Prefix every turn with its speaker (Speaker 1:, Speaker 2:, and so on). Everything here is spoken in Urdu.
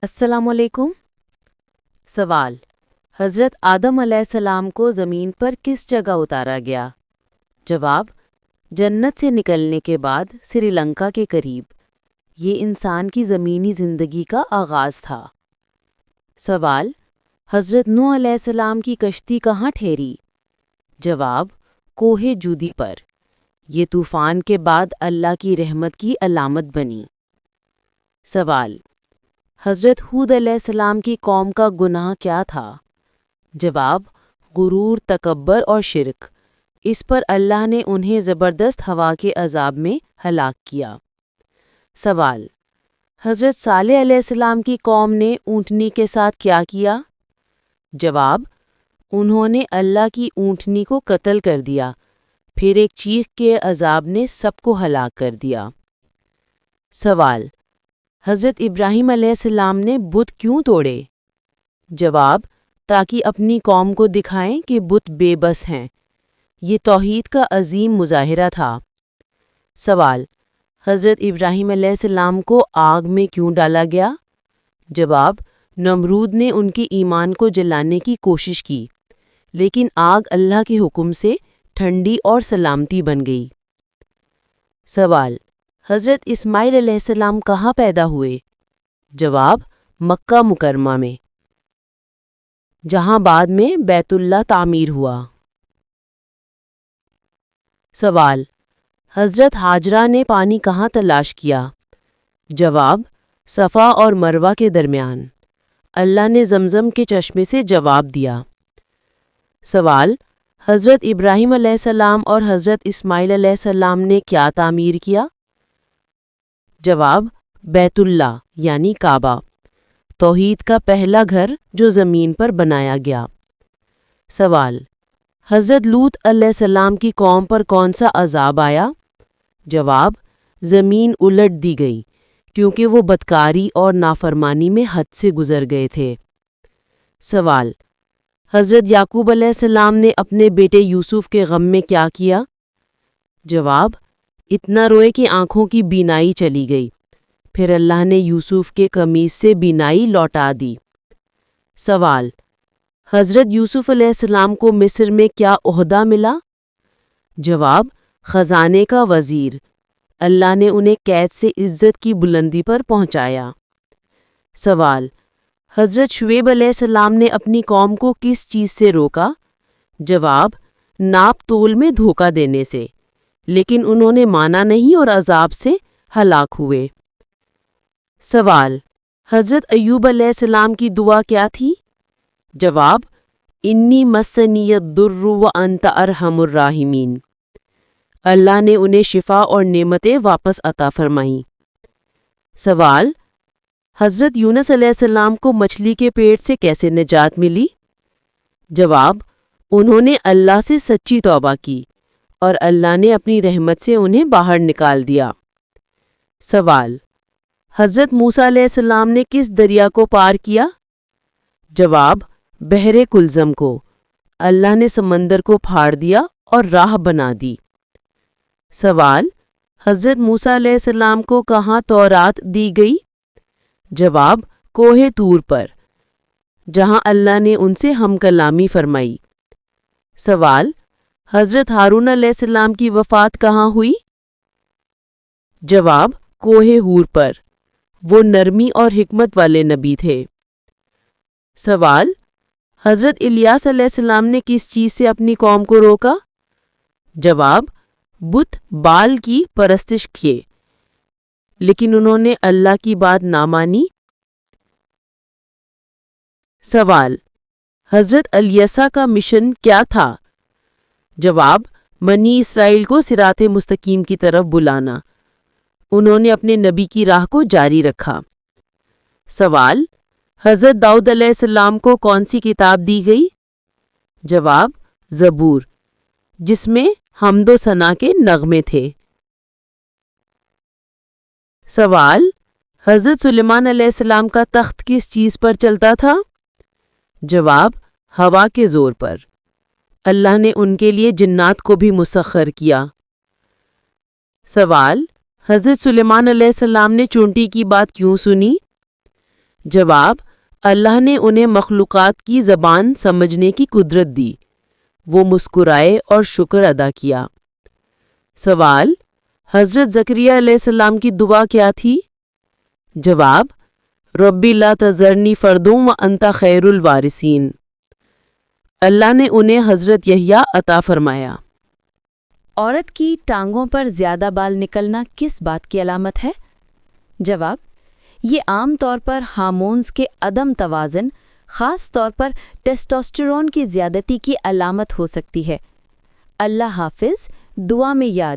Speaker 1: السلام علیکم۔ سوال: حضرت آدم علیہ السلام کو زمین پر کس جگہ اتارا گیا؟ جواب: جنت سے نکلنے کے بعد سری لنکا کے قریب۔ یہ انسان کی زمینی زندگی کا آغاز تھا۔ سوال: حضرت نوح علیہ السلام کی کشتی کہاں ٹھہری؟ جواب: کوہ جودی پر۔ یہ طوفان کے بعد اللہ کی رحمت کی علامت بنی۔ سوال: حضرت ہود علیہ السلام کی قوم کا گناہ کیا تھا؟ جواب: غرور، تکبر اور شرک۔ اس پر اللہ نے انہیں زبردست ہوا کے عذاب میں ہلاک کیا۔ سوال: حضرت صالح علیہ السلام کی قوم نے اونٹنی کے ساتھ کیا کیا؟ جواب: انہوں نے اللہ کی اونٹنی کو قتل کر دیا، پھر ایک چیخ کے عذاب نے سب کو ہلاک کر دیا۔ سوال: حضرت ابراہیم علیہ السلام نے بت کیوں توڑے؟ جواب: تاکہ اپنی قوم کو دکھائیں کہ بت بے بس ہیں۔ یہ توحید کا عظیم مظاہرہ تھا۔ سوال: حضرت ابراہیم علیہ السلام کو آگ میں کیوں ڈالا گیا؟ جواب: نمرود نے ان کے ایمان کو جلانے کی کوشش کی، لیکن آگ اللہ کے حکم سے ٹھنڈی اور سلامتی بن گئی۔ سوال: حضرت اسماعیل علیہ السلام کہاں پیدا ہوئے؟ جواب: مکہ مکرمہ میں، جہاں بعد میں بیت اللہ تعمیر ہوا۔ سوال: حضرت ہاجرہ نے پانی کہاں تلاش کیا؟ جواب: صفا اور مروہ کے درمیان۔ اللہ نے زمزم کے چشمے سے جواب دیا۔ سوال: حضرت ابراہیم علیہ السلام اور حضرت اسماعیل علیہ السلام نے کیا تعمیر کیا؟ جواب: بیت اللہ یعنی کعبہ، توحید کا پہلا گھر جو زمین پر بنایا گیا۔ سوال: حضرت لوط علیہ السلام کی قوم پر کون سا عذاب آیا؟ جواب: زمین الٹ دی گئی، کیونکہ وہ بدکاری اور نافرمانی میں حد سے گزر گئے تھے۔ سوال: حضرت یعقوب علیہ السلام نے اپنے بیٹے یوسف کے غم میں کیا کیا؟ جواب: اتنا روئے کہ آنکھوں کی بینائی چلی گئی، پھر اللہ نے یوسف کے قمیص سے بینائی لوٹا دی۔ سوال: حضرت یوسف علیہ السلام کو مصر میں کیا عہدہ ملا؟ جواب: خزانے کا وزیر۔ اللہ نے انہیں قید سے عزت کی بلندی پر پہنچایا۔ سوال: حضرت شعیب علیہ السلام نے اپنی قوم کو کس چیز سے روکا؟ جواب: ناپ تول میں دھوکہ دینے سے، لیکن انہوں نے مانا نہیں اور عذاب سے ہلاک ہوئے۔ سوال: حضرت ایوب علیہ السلام کی دعا کیا تھی؟ جواب: انی مسنی الضر وانت ارحم الراحمین۔ اللہ نے انہیں شفا اور نعمتیں واپس عطا فرمائیں۔ سوال: حضرت یونس علیہ السلام کو مچھلی کے پیٹ سے کیسے نجات ملی؟ جواب: انہوں نے اللہ سے سچی توبہ کی اور اللہ نے اپنی رحمت سے انہیں باہر نکال دیا۔ سوال: حضرت موسیٰ علیہ السلام نے کس دریا کو پار کیا؟ جواب: بحر کلزم کو۔ اللہ نے سمندر کو پھاڑ دیا اور راہ بنا دی۔ سوال: حضرت موسیٰ علیہ السلام کو کہاں تورات دی گئی؟ جواب: کوہ طور پر، جہاں اللہ نے ان سے ہم کلامی فرمائی۔ سوال: حضرت ہارون علیہ السلام کی وفات کہاں ہوئی؟ جواب: کوہ ہور پر، وہ نرمی اور حکمت والے نبی تھے۔ سوال: حضرت الیاس علیہ السلام نے کس چیز سے اپنی قوم کو روکا؟ جواب: بت بال کی پرستش کیے، لیکن انہوں نے اللہ کی بات نہ مانی۔ سوال: حضرت الیسا کا مشن کیا تھا؟ جواب: بنی اسرائیل کو صراط مستقیم کی طرف بلانا۔ انہوں نے اپنے نبی کی راہ کو جاری رکھا۔ سوال: حضرت داؤد علیہ السلام کو کون سی کتاب دی گئی؟ جواب: زبور، جس میں حمد و ثنا کے نغمے تھے۔ سوال: حضرت سلیمان علیہ السلام کا تخت کس چیز پر چلتا تھا؟ جواب: ہوا کے زور پر۔ اللہ نے ان کے لیے جنات کو بھی مسخر کیا۔ سوال: حضرت سلیمان علیہ السلام نے چونٹی کی بات کیوں سنی؟ جواب: اللہ نے انہیں مخلوقات کی زبان سمجھنے کی قدرت دی۔ وہ مسکرائے اور شکر ادا کیا۔ سوال: حضرت زکریا علیہ السلام کی دعا کیا تھی؟ جواب: ربی لا تذرنی فردا وانت خیر الوارثین۔ اللہ نے انہیں حضرت یحییٰ عطا فرمایا۔
Speaker 2: عورت کی ٹانگوں پر زیادہ بال نکلنا کس بات کی علامت ہے؟ جواب: یہ عام طور پر ہارمونز کے عدم توازن، خاص طور پر ٹیسٹوسٹیرون کی زیادتی کی علامت ہو سکتی ہے۔ اللہ حافظ، دعا میں یاد۔